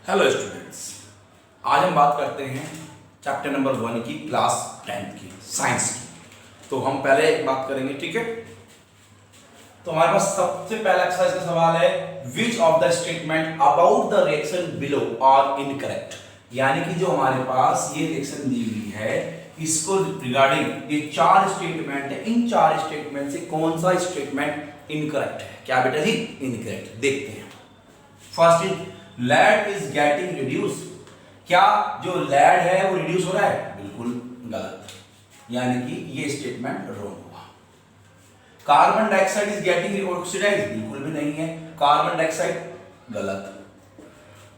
Hello students, आज हम बात करते हैं चैप्टर नंबर 1 की क्लास 10th की साइंस की। तो हम पहले एक बात करेंगे, ठीक है। तो हमारे पास सबसे पहला एक्सरसाइज का सवाल है, which of the statement about the reaction below are incorrect. यानी कि जो हमारे पास ये रिएक्शन दी हुई है, इसको रिगार्डिंग ये चार स्टेटमेंट है, इन चार स्टेटमेंट से कौन सा स्टेटमेंट इनकरेक्ट है। क्या बेटा जी? इनकरेक्ट। देखते हैं। First is lead is getting reduced। क्या जो lead है वो रिड्यूस हो रहा है? बिल्कुल गलत, यानी कि ये स्टेटमेंट रॉन्ग हुआ। Carbon dioxide is getting oxidise, बिल्कुल भी नहीं है, कार्बन डाइऑक्साइड गलत।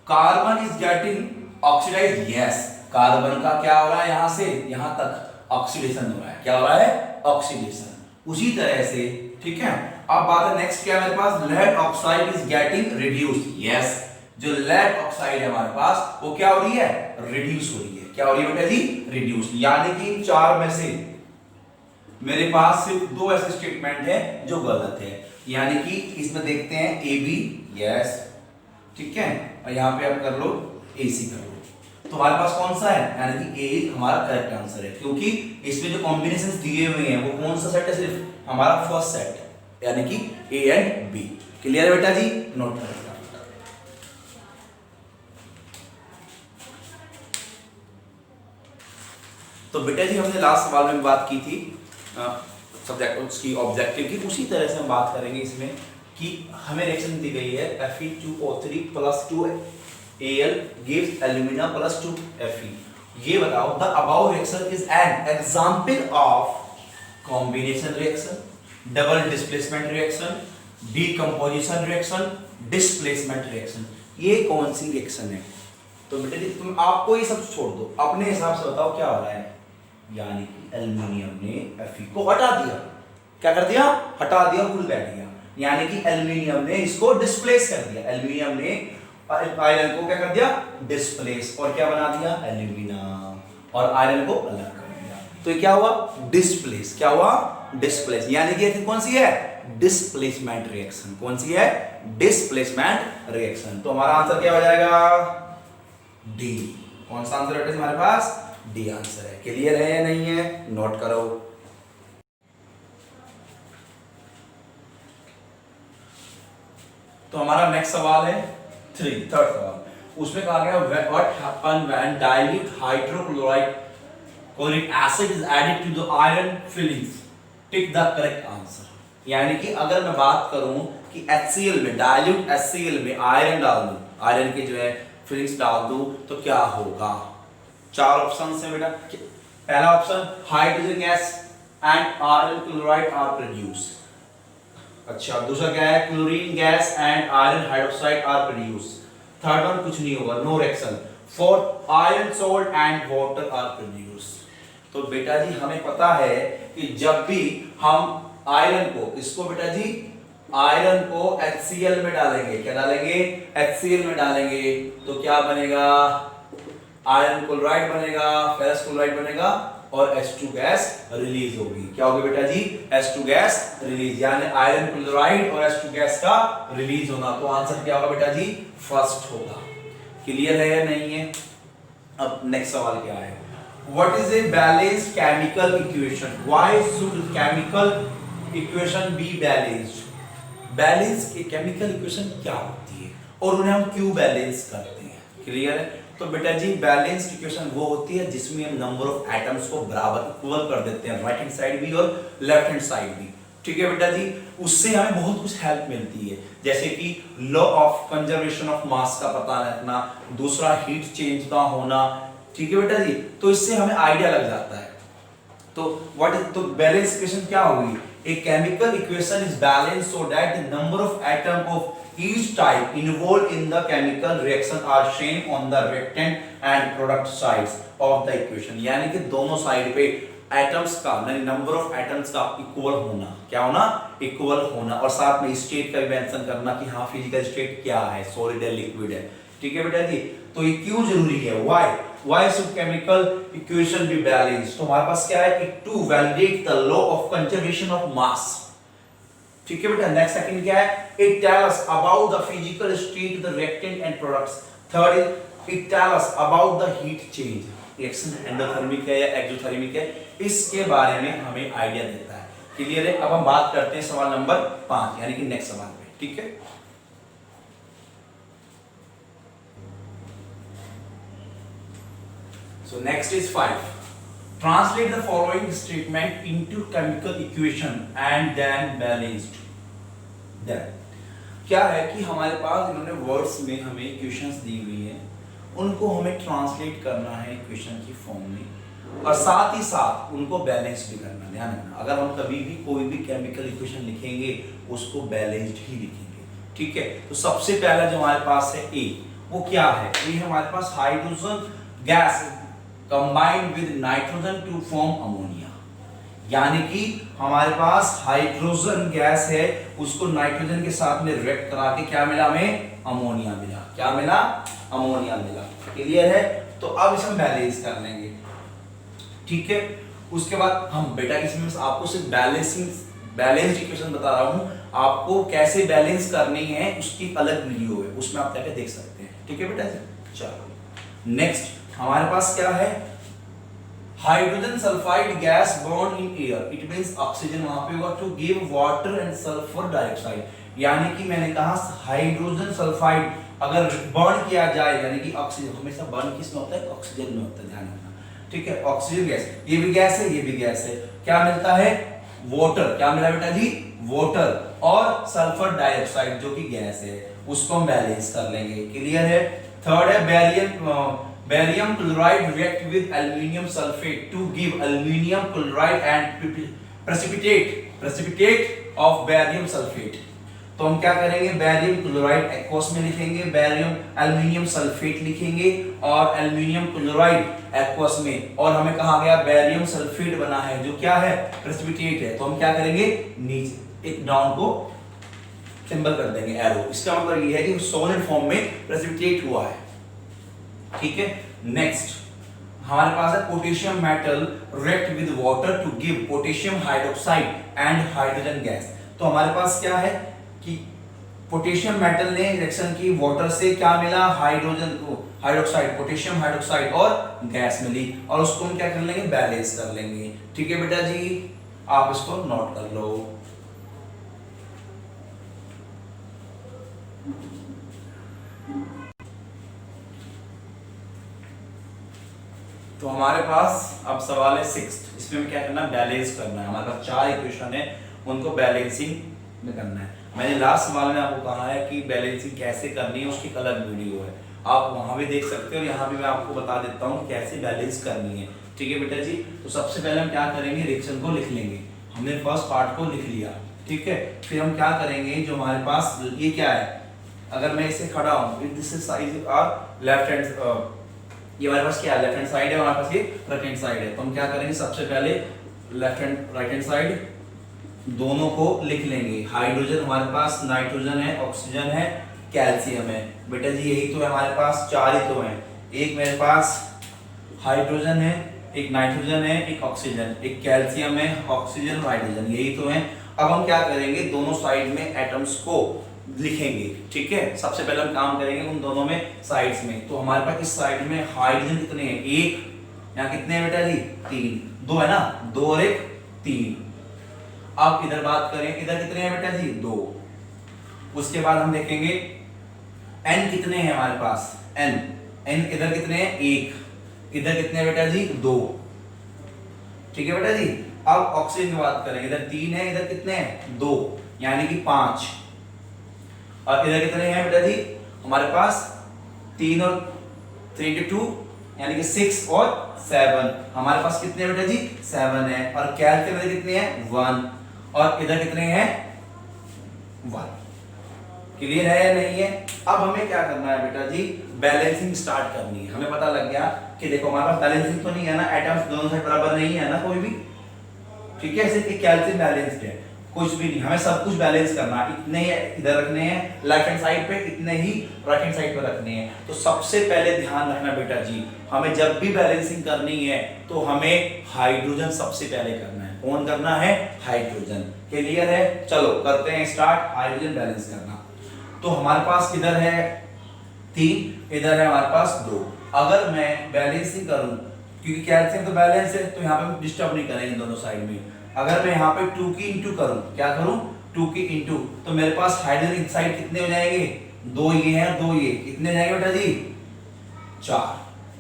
Carbon is getting oxidise, yes, carbon का क्या हो रहा है, यहां से यहां तक ऑक्सीडेशन हो रहा है। क्या हो रहा है? ऑक्सीडेशन। उसी तरह से, ठीक है। अब बात है नेक्स्ट, क्या मेरे पास, lead oxide is getting reduced, yes, जो लेड ऑक्साइड है हमारे पास वो क्या हो रही है? रिड्यूस हो रही है। क्या हो रही है बेटा जी? रिड्यूस। यानी कि इन चार में से मेरे पास सिर्फ दो ऐसे स्टेटमेंट है जो गलत है। यानी कि इसमें देखते हैं ए बी, यस, ठीक है, और यहां पे आप कर लो ए सी कर लो। तो हमारे पास कौन सा है? यानी कि ए हमारा करेक्ट आंसर है, क्योंकि इसमें जो कॉम्बिनेशन दिए हुए हैं वो कौन सा सेट है? सिर्फ हमारा फर्स्ट सेट है, यानी कि ए एंड बी। क्लियर है बेटा जी? नोट करें। तो बेटा जी हमने लास्ट सवाल में बात की थी सब्जेक्ट उसकी ऑब्जेक्टिव की, उसी तरह से हम बात करेंगे इसमें कि हमें रिएक्शन दी गई है Fe2O3 + 2Al gives alumina + 2Fe। ये बताओ, the above reaction is an example of combination reaction, double displacement reaction, decomposition reaction, displacement reaction. ये कौन सी रिएक्शन है? तो बेटा जी तुम आपको ये सब छोड़ दो, अपने हिसाब से बताओ क्या हो रहा है। यानी कि एल्युमिनियम ने Fe को हटा दिया। क्या कर दिया? हटा दिया, भूल बैठ गया। यानी कि एल्युमिनियम ने इसको डिस्प्लेस कर दिया। एल्युमिनियम ने आयरन को क्या कर दिया? डिस्प्लेस। और क्या बना दिया? एल्युमिना। और आयरन को अलग कर दिया। तो ये क्या हुआ? डिस्प्लेस। क्या हुआ? डिस्प्लेस। यानी कि कौन सी है? Displacement reaction. कौन सी है? Displacement reaction. तो हमारा आंसर क्या हो जाएगा? डी। कौन सा आंसर है हमारे पास? डी आंसर है। क्लियर है या नहीं है? नोट करो। तो हमारा नेक्स्ट सवाल है थर्ड सवाल। उसमें कहा गया what happen when dilute hydrochloride chloric acid is added to the iron filings, tick the correct answer. यानी कि अगर मैं बात करूं कि HCl में, डाइल्यूट HCl में आयरन डाल दूं, आयरन के जो है फिलिंग्स डाल दूं, तो क्या होगा? चार ऑप्शन है बेटा। पहला option, hydrogen gas and iron chloride are produce. अच्छा, दूसरा क्या है? Chlorine gas and iron hydroxide are produce. Third one कुछ नहीं होगा, no reaction. Fourth, iron salt and water are produce. तो बेटा जी हमें पता है कि जब भी हम आयरन को, इसको बेटा जी आयरन को HCl में डालेंगे, क्या डालेंगे? HCl में डालेंगे, तो क्या बनेगा? आयरन क्लोराइड बनेगा, फेरस क्लोराइड बनेगा और H2 गैस रिलीज होगी। क्या होगी बेटा जी? H2 गैस रिलीज, यानी आयरन क्लोराइड और H2 गैस का रिलीज होना। तो आंसर क्या होगा बेटा जी? फर्स्ट होगा। क्लियर है या नहीं है? अब नेक्स्ट सवाल क्या है? What is a balanced chemical equation? Why should chemical equation be balanced? Balance की केमिकल इक्वेशन क्या होती है और उन्हें हम क्यों बैलेंस करते हैं? क्लियर है? तो बेटा जी बैलेंस्ड इक्वेशन वो होती है जिसमें हम नंबर ऑफ एटम्स को बराबर इक्वल कर देते हैं, राइट हैंड साइड भी और लेफ्ट हैंड साइड भी। ठीक है बेटा जी, उससे हमें बहुत कुछ हेल्प मिलती है, जैसे कि लॉ ऑफ कंजर्वेशन ऑफ मास का पता रखना, दूसरा हीट चेंज का होना। ठीक है बेटा जी, तो इससे हमें आइडिया लग जाता है। तो व्हाट इज, तो बैलेंस इक्वेशन क्या होगी? A chemical equation is balanced so that the number of atoms of each type involved in the chemical reaction are same on the reactant and product sides of the equation। यानी कि दोनों side पे atoms का, number of atoms का equal होना। क्या होना? Equal होना। और साथ में स्टेट का भी मेंशन करना कि हाँ फिजिकल स्टेट क्या है, सॉलिड है, लिक्विड है। ठीक है बेटा जी, तो ये क्यों जरूरी है? Why should chemical equation be balanced? तो हमारे पास क्या है कि to validate the law of conservation of mass. ठीक है बेटा। नेक्स्ट सेकंड क्या है, it tell us about the physical state of the reactant and products. Third is it tell us about the heat change, reaction endothermic है या exothermic है, इसके बारे में हमें आइडिया देता है। क्लियर है। अब हम बात करते हैं सवाल नंबर 5 यानी कि नेक्स्ट सवाल पे, ठीक है। So next is 5. Translate the following statement into chemical equation and then balanced. Then क्या है कि हमारे पास इन्होंने वर्ड्स में हमें इक्वेशंस दी हुई है, उनको हमें ट्रांसलेट करना है इक्वेशन की फॉर्म में और साथ ही साथ उनको बैलेंस भी करना। ध्यान रखना, अगर हम कभी भी कोई भी केमिकल इक्वेशन लिखेंगे उसको बैलेंस्ड ही लिखेंगे, ठीक है। तो सबसे पहला जो हमारे पास है ए, वो क्या है, ये हमारे पास hydrogen gas combined with nitrogen to form ammonia, यानी कि हमारे पास हाइड्रोजन गैस है, उसको नाइट्रोजन के साथ में रिएक्ट करा के क्या मिला हमें, अमोनिया मिला। क्या मिला, अमोनिया मिला। क्लियर है। तो अब इसे हम बैलेंस कर लेंगे, ठीक है। उसके बाद हम बेटा इसमें आपको सिर्फ बैलेंस्ड इक्वेशन बता रहा हूं, आपको कैसे बैलेंस करनी है उसकी अलग वीडियो है, उसमें आप जाके देख सकते हैं, ठीक है बेटा। चलो नेक्स्ट हमारे पास क्या है, hydrogen sulphide gas burn in air, it means oxygen वहां पे होगा, to give water and sulphur dioxide, यानी कि मैंने कहा हाइड्रोजन सल्फाइड अगर बर्न किया जाए, यानी कि ऑक्सीजन हमेशा बर्न किस में होता है, ऑक्सीजन में होता है, ध्यान रखना, ठीक है। ऑक्सीजन गैस, ये भी गैस है, ये भी गैस है, क्या मिलता है, वाटर। क्या मिला बेटा जी, वाटर और सल्फर डाइऑक्साइड जो कि गैस है, उसको हम बैलेंस कर लेंगे। क्लियर है। थर्ड है Barium chloride react with aluminium sulfate to give aluminium chloride and precipitate of barium sulfate। तो हम क्या करेंगे, बैरियम क्लोराइड एक्वस में लिखेंगे, बैरियम एल्यूमिनियम सल्फेट लिखेंगे और एल्यूमिनियम क्लोराइड एक्वस में, और हमें कहा गया बैरियम सल्फेट बना है जो क्या है, प्रेसिपिटेट है। तो हम क्या करेंगे, नीचे एक डाउन को सिंबल कर देंगे एरो, इसका मतलब ये है कि सॉलिड फॉर्म में प्रेसिपिटेट हुआ है, ठीक है। नेक्स्ट हमारे पास है potassium metal react with water to give potassium hydroxide and hydrogen gas. तो हमारे पास क्या है कि पोटेशियम मेटल ने रिएक्शन की वाटर से, क्या मिला, हाइड्रोजन हाइड्रोक्साइड, पोटेशियम हाइड्रोक्साइड और गैस मिली, और उसको हम क्या कर लेंगे, बैलेंस कर लेंगे, ठीक है बेटा जी। आप इसको नोट कर लो। तो हमारे पास अब सवाल है 6, इसमें क्या करना है, बैलेंस करना है। हमारे पास 4 इक्वेशन है, उनको बैलेंसिंग में करना है। मैंने लास्ट सवाल में आपको कहा है कि बैलेंसिंग कैसे करनी है, उसकी अलग वीडियो है, आप वहां भी देख सकते हो, यहाँ भी मैं आपको बता देता हूँ कैसे बैलेंस करनी है, ठीक है बेटा जी। तो सबसे पहले हम क्या करेंगे, रिएक्शन को लिख लेंगे। हमने फर्स्ट पार्ट को लिख लिया, ठीक है। फिर हम क्या करेंगे, जो हमारे पास ये क्या है, अगर मैं इसे खड़ा हूँ, दिस इज साइड और लेफ्ट हैंड, ये हमारे पास क्या है, लेफ्ट हैंड साइड है, हमारे पास ये राइट हैंड साइड है। तो हम क्या करेंगे, सबसे पहले left hand right hand side दोनों को लिख लेंगे। हाइड्रोजन हमारे पास, नाइट्रोजन है, ऑक्सीजन है, कैल्शियम है। बेटा जी यही तो है हमारे पास, 4 ही तो हैं। एक मेरे पास हाइड्रोजन है, एक नाइट्रोजन है, एक ऑक्सीजन, एक कैल्शियम है, ऑक्सीजन, हाइड्रोजन, यही तो है। अब हम क्या करेंगे, दोनों साइड में एटम्स को लिखेंगे, ठीक है। सबसे पहले हम काम करेंगे उन दोनों में साइड्स में। तो हमारे पास इस साइड में हाइड्रोजन कितने हैं, 1, यहाँ कितने हैं बेटा जी, 3, 2 है ना, 2 और 1 3। अब इधर बात करें, इधर कितने हैं बेटा जी, 2। उसके बाद हम देखेंगे n कितने हैं हमारे पास, n इधर कितने हैं, 1, इधर कितने हैं बेटा जी, 2, ठीक है बेटा जी। अब ऑक्सीजन की बात करें, इधर 3 है, इधर कितने हैं, 2, यानी कि 5, और इधर कितने हैं बेटा जी, हमारे पास 3 और 3 के 2 यानी कि 6 और 7, हमारे पास कितने बेटा जी, 7 है, और कैल्शियम इधर कितने हैं, 1, और इधर कितने हैं, 1। क्लियर है या नहीं है। अब हमें क्या करना है बेटा जी, बैलेंसिंग स्टार्ट करनी है। हमें पता लग गया कि देखो हमारे पास बैलेंसिंग तो नहीं है ना, एटम्स दोनों साइड बराबर नहीं है ना कोई भी, ठीक है। सिर्फ कैल्शियम बैलेंस्ड है, कुछ भी नहीं, हमें सब कुछ बैलेंस करना है। इतने ही इधर रखने हैं लेफ्ट हैंड साइड पे, इतने ही राइट हैंड साइड पे रखने हैं। तो सबसे पहले ध्यान रखना बेटा जी, हमें जब भी बैलेंसिंग करनी है तो हमें हाइड्रोजन सबसे पहले करना है। कौन करना है, हाइड्रोजन। क्लियर है? चलो करते हैं स्टार्ट हाइड्रोजन बैलेंस करना। तो हमारे पास इधर है 3, इधर है हमारे पास 2। अगर मैं बैलेंसिंग करूं, क्योंकि कैल्शियम तो बैलेंस है तो यहाँ पे डिस्टर्ब नहीं करेंगे दोनों साइड में। अगर मैं यहाँ पे 2 की इंटू करूं, क्या करूं 2 की इंटू, तो मेरे पास हाइड्रोजन इस साइड कितने हो जाएंगे 2 ये हैं 2 ये, कितने हो जाएंगे बेटा जी 4,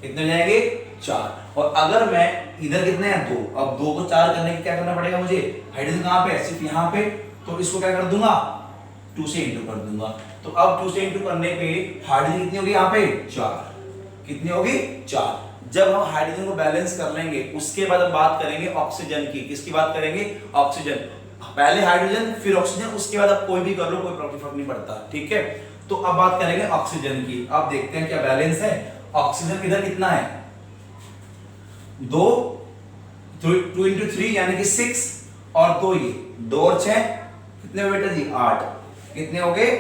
कितने हो जाएंगे 4। और अगर मैं इधर कितने हैं 2, अब 2 को 4 करने के क्या करना पड़ेगा मुझे, हाइड्रोजन कहाँ पे है सिर्फ यहाँ पे, तो इसको क्या कर दूंगा 2 से इंटू कर दूंगा। तो अब 2 से इंटू करने पे हाइड्रोजन कितनी होगी यहाँ पे 4, कितनी होगी 4। जब हम हाइड्रोजन को बैलेंस कर लेंगे उसके बाद हम बात करेंगे ऑक्सीजन की। किसकी बात करेंगे, ऑक्सीजन। पहले हाइड्रोजन फिर ऑक्सीजन, उसके बाद आप कोई भी कर लो, कोई फर्क नहीं पड़ता, ठीक है। तो अब बात करेंगे ऑक्सीजन की। अब देखते हैं क्या बैलेंस है। ऑक्सीजन इधर कितना है 2 इंटू 3 यानी कि 6, और 2 ये 2 और 6 कितने हुए बेटा जी 8, कितने हो गए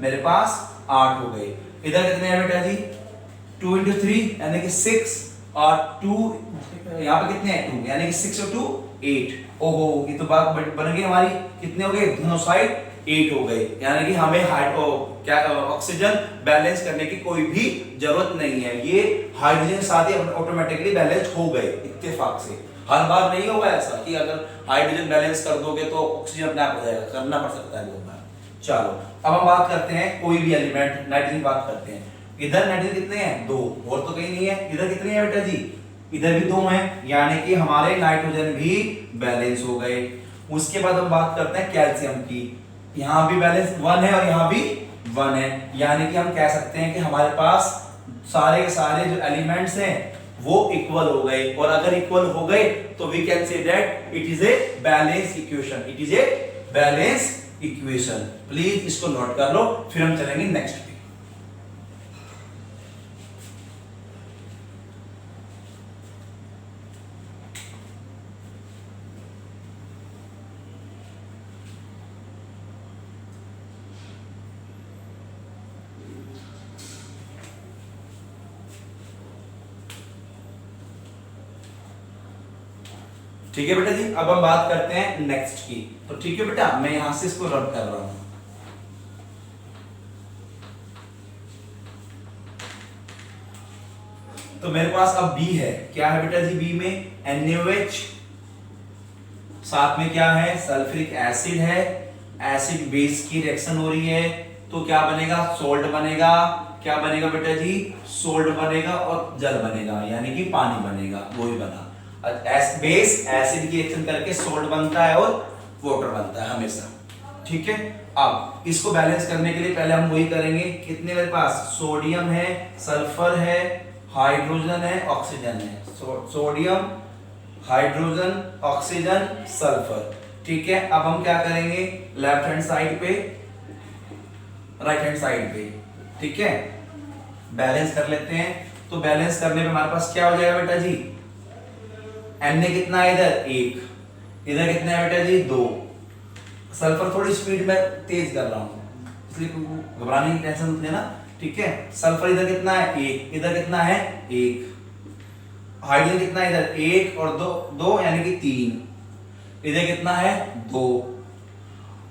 मेरे पास 8 हो गए। इधर कितने हैं बेटा जी 2 इंटू 3 यानी कि 6, और 2 यहाँ पे कितने हैं 2 यानी कि 6 और 2 8। ओहो ये तो बात बन गई हमारी, कितने हो गए दोनों साइड 8 हो गए, यानी कि हमें क्या ऑक्सीजन बैलेंस करने की कोई भी जरूरत नहीं है। ये हाइड्रोजन साथ ही ऑटोमेटिकली बैलेंस हो गए इत्तेफाक से। हर बार नहीं होगा ऐसा कि अगर हाइड्रोजन बैलेंस कर दोगे तो ऑक्सीजन अपने आप हो जाएगा, करना पड़ सकता है बहुत बार। चलो अब हम बात करते हैं कोई भी एलिमेंट, नाइट्रोजन बात करते हैं। इधर नाइट्रोजन कितने हैं 2, और तो कहीं नहीं है। इधर कितने हैं बेटा जी, इधर भी 2 हैं, यानी कि हमारे नाइट्रोजन भी बैलेंस हो गए। उसके बाद हम बात करते हैं कैल्शियम की। यहाँ भी बैलेंस 1 है और यहाँ भी 1 है, यानी कि हम कह सकते हैं कि हमारे पास सारे के सारे जो एलिमेंट्स हैं वो इक्वल हो गए। और अगर इक्वल हो गए तो we can say that it is a balance equation, it is a balance equation. Please इसको नोट कर लो, फिर हम चलेंगे नेक्स्ट पे। ठीक है बेटा जी, अब हम बात करते हैं नेक्स्ट की। तो ठीक है बेटा, मैं यहां से इसको रब कर रहा हूं। तो मेरे पास अब बी है, क्या है बेटा जी बी में NaOH, साथ में क्या है सल्फ्यूरिक एसिड है, एसिड बेस की रिएक्शन हो रही है, तो क्या बनेगा सोल्ट बनेगा। क्या बनेगा बेटा जी सोल्ट बनेगा और जल बनेगा, यानी कि पानी बनेगा, वो ही बना। बेस एसिड की रिएक्शन करके सोल्ट बनता है और वाटर बनता है हमेशा, ठीक है। अब इसको बैलेंस करने के लिए पहले हम वही करेंगे, कितने मेरे पास सोडियम है, सल्फर है, हाइड्रोजन है, ऑक्सीजन है। सोडियम, हाइड्रोजन, ऑक्सीजन, सल्फर, ठीक है। अब हम क्या करेंगे लेफ्ट हैंड साइड पे, राइट हैंड साइड पे, ठीक है, बैलेंस कर लेते हैं। तो बैलेंस करने पे हमारे पास क्या हो जाएगा बेटा जी, Na कितना है इधर 1, इधर कितना है बेटा जी 2। सल्फर थोड़ी स्पीड में तेज कर रहा हूं, इसलिए घबराने की टेंशन मत लेना, ठीक है। सल्फर इधर कितना है 1, इधर कितना है 1। हाइड्रोजन कितना है इधर 1 और 2 यानी कि 3, इधर कितना है 2।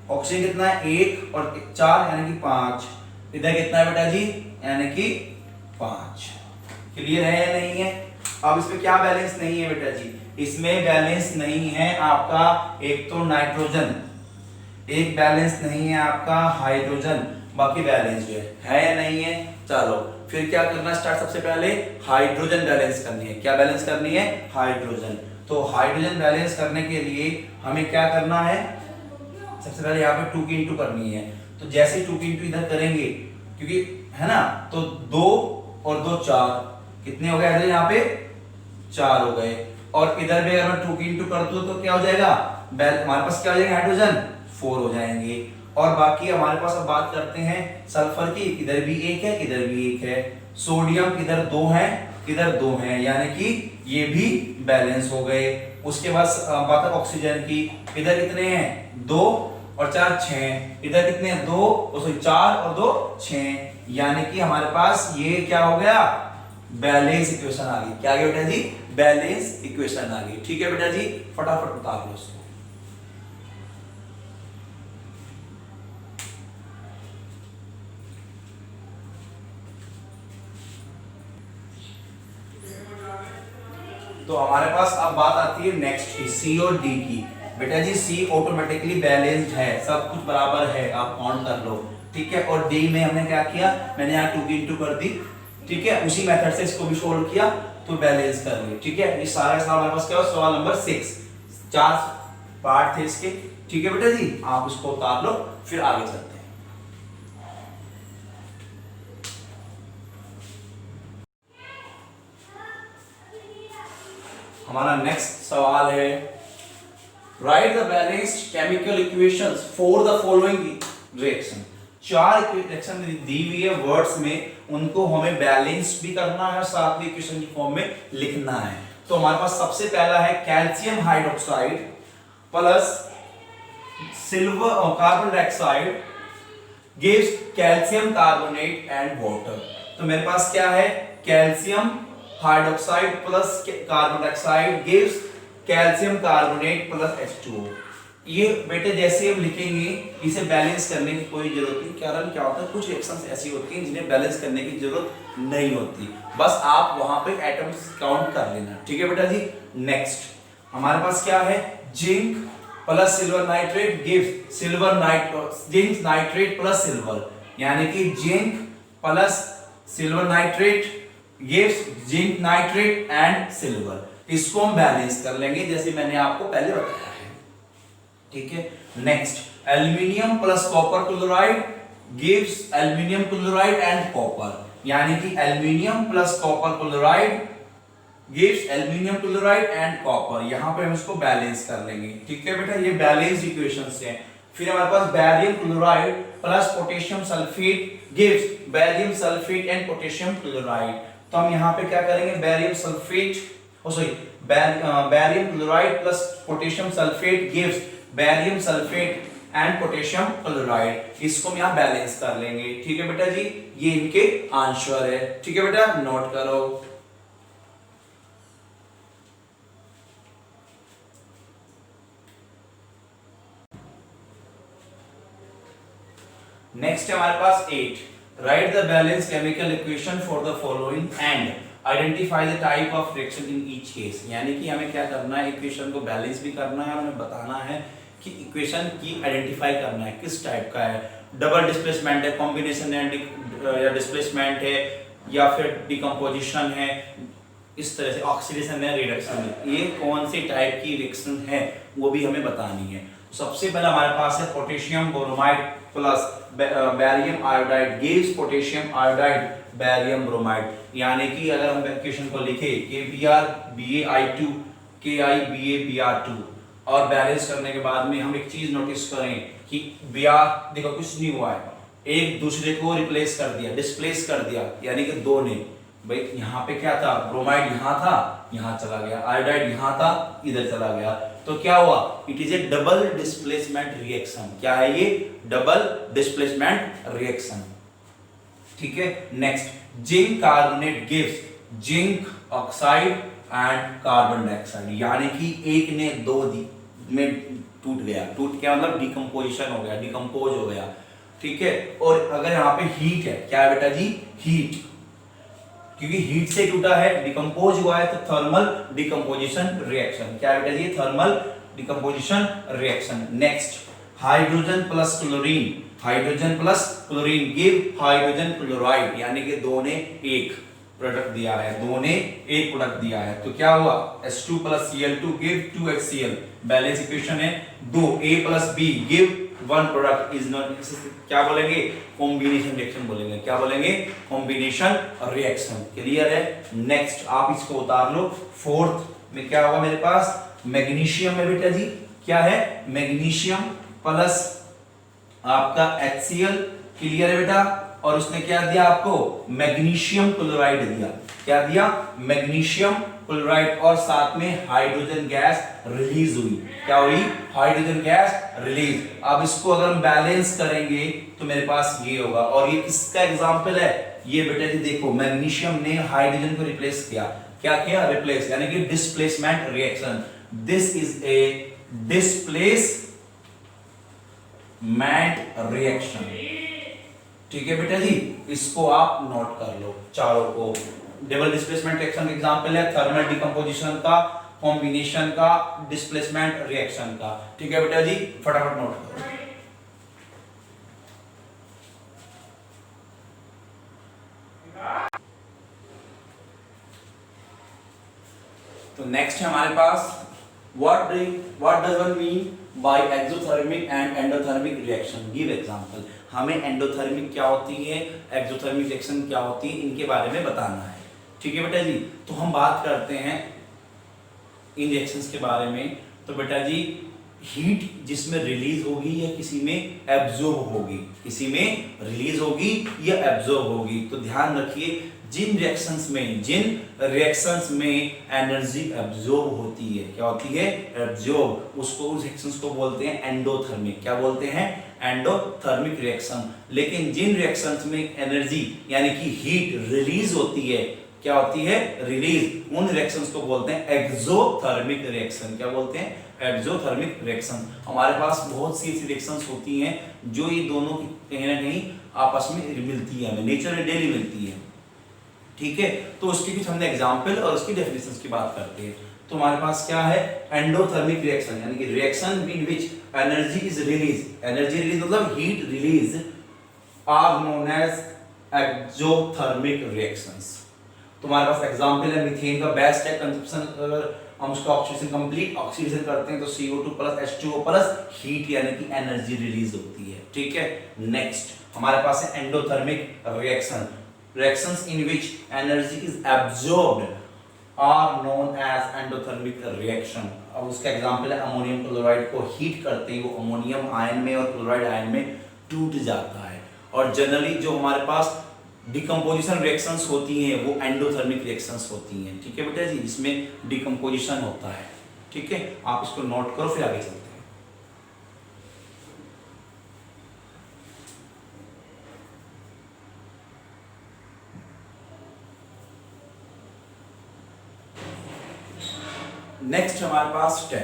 ऑक्सीजन कितना है 1 और 4 यानी कि 5, इधर कितना है बेटा जी यानी कि 5। क्लियर है या नहीं है? अब इसमें क्या बैलेंस नहीं है बेटा जी, इसमें बैलेंस नहीं है आपका एक तो नाइट्रोजन, एक बैलेंस नहीं है आपका हाइड्रोजन, बाकी बैलेंस जो है या नहीं है। चलो फिर क्या करना स्टार्ट, सबसे पहले हाइड्रोजन बैलेंस करनी है। क्या बैलेंस करनी है हाइड्रोजन। तो हाइड्रोजन बैलेंस करने के लिए हमें क्या करना है, सबसे पहले यहाँ पे 2 की इंटू करनी है। तो जैसे 2 की इंटू इधर करेंगे, क्योंकि है ना, तो 2 और 2 4, कितने हो गए यहाँ पे 4 हो गए। और इधर भी अगर मैं 2 की इंटू कर दूं तो क्या हो जाएगा, हमारे पास क्या हो जाएगा हाइड्रोजन 4 हो जाएंगे। और बाकी हमारे पास अब बात करते हैं सल्फर की, इधर भी 1 है, इधर भी 1 है। सोडियम इधर 2 है, इधर 2 है, यानी कि ये भी बैलेंस हो गए। उसके बाद बात है ऑक्सीजन की, इधर कितने हैं 2 और 4 6, इधर कितने हैं 2 और 4 और 2 6, यानी कि हमारे पास ये क्या हो गया बैलेंस इक्वेशन आ गई। क्या आ गया बेटा जी, बैलेंस इक्वेशन आ गई। ठीक है बेटा जी, फटाफट बता दो उसको। तो हमारे पास अब बात आती है नेक्स्ट की, सी और डी की। बेटा जी सी ऑटोमेटिकली बैलेंस्ड है, सब कुछ बराबर है, आप काउंट कर लो, ठीक है। और डी में हमने क्या किया, मैंने यहाँ 2 की 2 कर दी, ठीक है। उसी मेथड से इसको भी सोल्व किया तो बैलेंस कर लिए, ठीक है। ये सारा सवाल हमारे पास क्या हुआ, सवाल नंबर 6, 4 पार्ट थे इसके, ठीक है बेटा जी। आप इसको उतार लो, फिर आगे चलते हैं। हमारा नेक्स्ट सवाल है, write the balanced chemical equations for the following reaction. 4 reaction दी हुई है वर्ड्स में, उनको हमें बैलेंस भी करना है, साथ में इक्वेशन की फॉर्म में लिखना है। तो हमारे पास सबसे पहला है calcium hydroxide plus silver carbon dioxide gives calcium carbonate and water. तो मेरे पास क्या है, calcium hydroxide plus carbon dioxide gives calcium carbonate plus H2O। ये बेटे जैसे हम लिखेंगे, इसे बैलेंस करने की कोई जरूरत नहीं। कारण क्या होता है, कुछ रिएक्शंस ऐसी होती हैं जिन्हें बैलेंस करने की जरूरत नहीं होती, बस आप वहां पे एटम्स काउंट कर लेना, ठीक है बेटा जी। नेक्स्ट हमारे पास क्या है, zinc plus silver nitrate gives zinc nitrate plus silver, यानी कि zinc plus silver nitrate gives zinc nitrate and silver. इसको हम बैलेंस कर लेंगे जैसे मैंने आपको पहले बताया है, ठीक है। Next aluminium plus copper chloride gives aluminium chloride and copper, यानी कि aluminium plus copper chloride gives aluminium chloride and copper. यहां पे हम इसको बैलेंस कर लेंगे, ठीक है बेटा। ये बैलेंस इक्वेशंस हैं। फिर हमारे पास barium chloride plus potassium sulphate gives barium sulphate and potassium chloride. तो हम यहाँ पे क्या करेंगे, barium sulphate barium chloride plus potassium sulphate gives barium sulphate and potassium chloride. इसको हम यहाँ बैलेंस कर लेंगे, ठीक है बेटा जी। ये इनके आंसर है, ठीक है बेटा, नोट करो। नेक्स्ट है हमारे पास 8, right the balance chemical equation for the following and identify the type of reaction in each case. यानी कि हमें क्या करना है, इक्वेशन को बैलेंस भी करना है और हमें बताना है कि इक्वेशन की आइडेंटिफाई करना है किस टाइप का है, डबल डिस्प्लेसमेंट है, कॉम्बिनेशन है, या डिस्प्लेसमेंट है, या फिर डिकम्पोजिशन है, इस तरह से ऑक्सीडेशन है, रिडक्शन है, ये कौन सी टाइप की रिएक्शन है वो भी हमें बतानी है। सबसे पहले हमारे पास है potassium bromide plus barium iodide gives potassium iodide barium bromide. यानी कि अगर हम इक्वेशन को लिखे KBr KiBa और बैलेंस करने के बाद में हम एक चीज नोटिस करें कि Br देखो कुछ नहीं हुआ है, एक दूसरे को रिप्लेस कर दिया, डिस्प्लेस कर दिया, यानी कि दो ने, भाई यहाँ पे क्या था, ब्रोमाइड यहाँ था, यहाँ चला गया, आयोडाइड यहाँ था, इधर चला गया, तो क्या हुआ, it is A double displacement reaction. क्या है ये, डबल डिस्प्लेसमेंट रिएक्शन, ठीक है। Next zinc carbonate gives zinc oxide and carbon dioxide, यानी कि एक ने दो में टूट गया, टूट क्या मतलब डिकम्पोजिशन हो गया, डिकम्पोज हो गया, ठीक है। और अगर यहाँ पे हीट है, क्या है बेटा जी, हीट, क्योंकि हीट से टूटा है, डिकम्पोज हुआ है, तो थर्मल डिकम्पोजिशन रिएक्शन। क्या है बेटा जी, thermal decomposition reaction. Next hydrogen plus chlorine, hydrogen plus chlorine give hydrogen chloride, यानी कि दो ने एक प्रोडक्ट दिया है, दो ने एक प्रोडक्ट दिया है, तो क्या हुआ, H2 plus Cl2 give 2HCl, balance equation है। दो A plus B give one product is not, क्या बोलेंगे, कॉम्बिनेशन रिएक्शन बोलेंगे, क्या बोलेंगे, कॉम्बिनेशन रिएक्शन। क्लियर है। नेक्स्ट आप इसको उतार लो। फोर्थ में क्या होगा मेरे पास, मैग्नीशियम है बेटा जी, क्या है, मैग्नीशियम प्लस आपका HCl, क्लियर है बेटा, और उसने क्या दिया आपको, मैग्नीशियम क्लोराइड दिया, क्या दिया, मैग्नीशियम क्लोराइड, और साथ में हाइड्रोजन गैस रिलीज हुई, क्या हुई, हाइड्रोजन गैस रिलीज। अब इसको अगर हम बैलेंस करेंगे तो मेरे पास ये होगा, और ये किसका एग्जांपल है, ये बेटा जी देखो, मैग्नीशियम ने हाइड्रोजन को रिप्लेस किया, क्या किया, रिप्लेस, यानी कि displacement reaction. This is a displacement reaction, ठीक है बेटा जी, इसको आप नोट कर लो चारों को। डबल डिस्प्लेसमेंट रिएक्शन का एग्जांपल है थर्मल डिकम्पोजिशन का, कॉम्बिनेशन का, डिस्प्लेसमेंट रिएक्शन का। ठीक है बेटा जी, फटाफट नोट करो। तो नेक्स्ट है हमारे पास what does one mean by exothermic and endothermic reaction, give example. हमें एंडोथर्मिक क्या होती है, एक्सोथर्मिक रिएक्शन क्या होती है, इनके बारे में बताना है। ठीक है बेटा जी, तो हम बात करते हैं इन रिएक्शंस के बारे में। तो बेटा जी हीट जिसमें रिलीज होगी या किसी में एब्जॉर्ब होगी, किसी में रिलीज होगी या एब्जॉर्ब होगी। तो ध्यान रखिए जिन रिएक्शंस में एनर्जी एब्जॉर्ब होती है, क्या होती है, एब्जॉर्ब, उसको उस रिएक्शंस को बोलते हैं एंडोथर्मिक। क्या बोलते हैं, एंडोथर्मिक रिएक्शन। लेकिन जिन रिएक्शंस में एनर्जी यानी कि हीट रिलीज होती है, क्या होती है, रिलीज, उन रिएक्शंस को बोलते हैं एक्सोथर्मिक रिएक्शन। क्या बोलते हैं, एक्सोथर्मिक रिएक्शन। हमारे पास बहुत सी ऐसी रिएक्शंस होती हैं जो ये दोनों की कहीं ना कहीं आपस में मिलती है, हमें नेचर में डेली मिलती है। ठीक है, तो उसकी कुछ हमने एग्जांपल और उसकी डेफिनेशंस की बात करते हैं। तो हमारे पास क्या है, एंडोथर्मिक रिएक्शन, यानी कि reaction in which energy is release, energy release मतलब heat release, are known as exothermic reactions. तो हमारे पास एग्जांपल है मीथेन का, बेस्ट है कंजप्शन। अगर हम उसका ऑक्सीडेशन कंप्लीट ऑक्सीडेशन करते हैं तो CO2 plus H2O plus heat यानी कि एनर्जी रिलीज होती है। ठीक है, नेक्स्ट हमारे पास है endothermic reaction, reactions in which energy is absorbed are known as endothermic reaction। अब उसका एग्जांपल है अमोनियम क्लोराइड को हीट करते ही वो अमोनियम आयन में और क्लोराइड आयन में टूट जाता है। और जनरली जो हमारे पास डिकम्पोजिशन रिएक्शंस होती हैं वो एंडोथर्मिक रिएक्शंस होती हैं। ठीक है बेटा जी, जिसमें डिकम्पोजिशन होता है। ठीक है, आप इसको नोट करो फिर आगे चलते हैं। नेक्स्ट हमारे पास 10,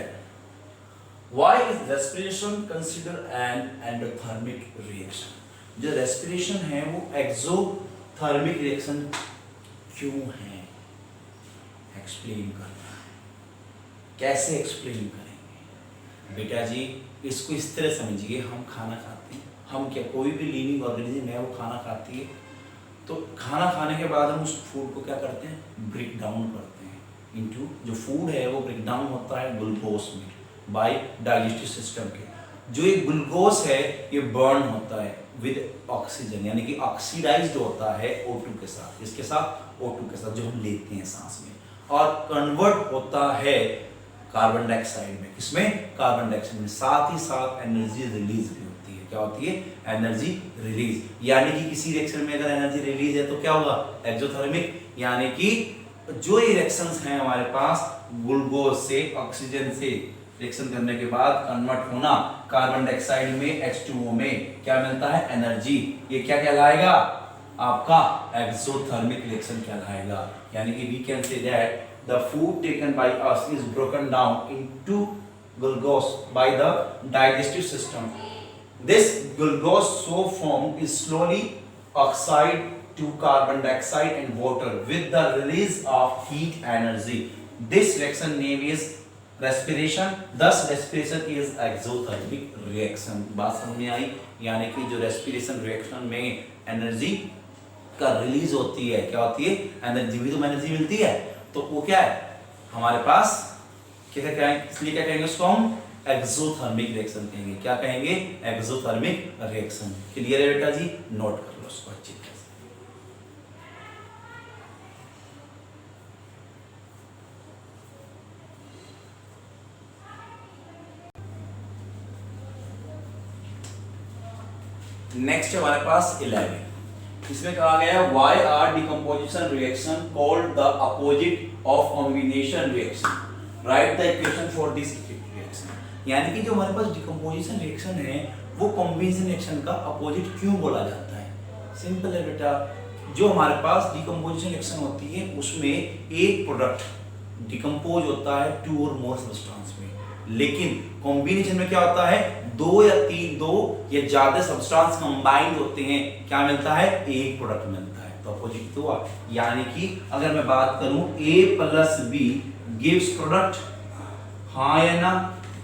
why is respiration consider an endothermic reaction. जो रेस्पिरेशन है वो एक्सोथर्मिक रिएक्शन क्यों है, एक्सप्लेन करना है। कैसे एक्सप्लेन करेंगे बेटा जी, इसको इस तरह समझिए, हम खाना खाते हैं, हम क्या कोई भी लिविंग ऑर्गेनिज्म है वो खाना खाती है, तो खाना खाने के बाद हम उस फूड को क्या करते हैं, ब्रेक डाउन करते हैं इनटू, जो फूड है वो ब्रेक डाउन होता है ग्लूकोज में बाय डाइजेस्टिव सिस्टम के। जो ये ग्लूकोज है ये बर्न होता है विद ऑक्सीजन, यानी कि ऑक्सीडाइज्ड होता है O2 के साथ, इसके साथ O2 के साथ जो हम लेते हैं सांस में, और कन्वर्ट होता है कार्बन डाइऑक्साइड में, किसमें, कार्बन डाइऑक्साइड में। साथ ही साथ एनर्जी रिलीज भी होती है। क्या होती है, एनर्जी रिलीज। यानी कि किसी रिएक्शन में अगर एनर्जी रिलीज है तो क्या होगा, एक्सोथर्मिक, यानी कि जो ये रिएक्शंस हैं हमारे पास ग्लूकोज से ऑक्सीजन से रिएक्शन करने के बाद कन्वर्ट होना कार्बन डाइऑक्साइड में H2O में, क्या मिलता है, एनर्जी। ये क्या कहलाएगा, आपका एक्सोथर्मिक रिएक्शन कहलाएगा। यानी कि we can say that the food taken by us is broken down into glucose by the digestive system. This glucose so form is slowly oxide to carbon dioxide and water with the release of heat energy. This reaction name is respiration. Thus respiration is exothermic reaction. बात समझ में आई, यानी कि जो respiration reaction में energy का release होती है, क्या होती है, एनर्जी भी तो एनर्जी मिलती है, तो वो क्या है हमारे पास, क्या कहेंगे, इसलिए क्या कहेंगे उसको हम एक्सोथर्मिक रिएक्शन कहेंगे। क्या कहेंगे, एक्सोथर्मिक रिएक्शन। क्लियर है बेटा जी, नोट कर लो उसको अच्छी तरह से। नेक्स्ट हमारे पास 11, इसमें कहा गया है why are decomposition reaction called the opposite of combination reaction, write the equation for this reaction. यानी कि जो हमारे पास डिकम्पोजिशन रिएक्शन है वो कॉम्बिनेशन रिएक्शन का अपोजिट क्यों बोला जाता है। सिंपल है बेटा, जो हमारे पास डिकम्पोजिशन रिएक्शन होती है उसमें एक प्रोडक्ट डिकम्पोज होता है 2 और मोर सब्सटेंस में, लेकिन कॉम्बिनेशन में क्या होता है, 2 या ज्यादा सब्सटेंस कंबाइंड होते हैं, क्या मिलता है, एक प्रोडक्ट मिलता है। तो अपोजिट तो हुआ। यानी कि अगर मैं बात करूं A plus B gives product, हाँ या ना,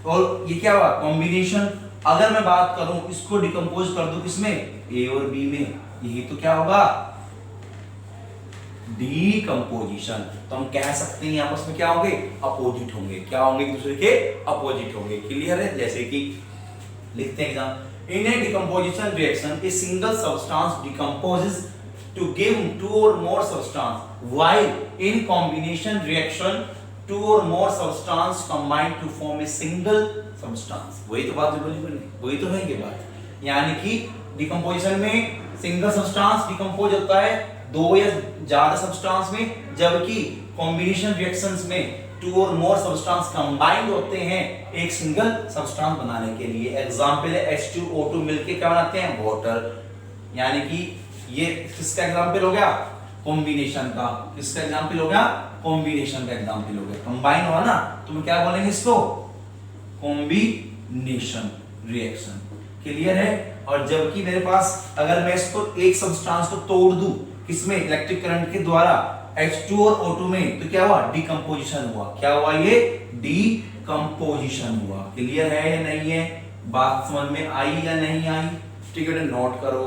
और ये क्या हुआ कॉम्बिनेशन। अगर मैं बात करूं इसको डिकम्पोज कर दूं किसमें A और B में, यही तो क्या होगा डीकंपोजिशन। तो हम कह सकते हैं आपस में क्या होंगे अपोजिट होंगे, क्या होंगे एक दूसरे के अपोजिट होंगे। क्लियर है। जैसे कि लिखते हैं exam, in A decomposition reaction a single substance decomposes to give two or more substance, while in combination reaction two or more substance combine to form a single substance। वही तो बात जो बोली मैंने, वही तो है ये बात। यानी कि डिकम्पोजिशन में सिंगल सब्सटेंस डिकम्पोज होता है दो या ज्यादा सब्सटेंस में, जबकि कॉम्बिनेशन रिएक्शंस में टू और मोर सब्सटेंस कंबाइंड होते हैं एक सिंगल सब्सटेंस बनाने के लिए। एग्जांपल है H2O2 मिलके क्या बनाते हैं वाटर। यानी कि ये किसका एग्जांपल हो गया कॉम्बिनेशन का, किसका एग्जांपल हो गया कॉम्बिनेशन का एग्जांपल हो गया। कंबाइन हुआ ना तो हम क्या बोलेंगे इसको कॉम्बिनेशन रिएक्शन। क्लियर है। और जबकि मेरे पास अगर मैं इसको एक सब्सटेंस को तोड़ दूं किसमें इलेक्ट्रिक करंट के द्वारा H2 और O2 में, तो क्या हुआ डिकम्पोजिशन हुआ। क्या हुआ ये डिकम्पोजिशन हुआ। क्लियर है या नहीं है, बात समझ में आई या नहीं आई। ठीक है नोट करो।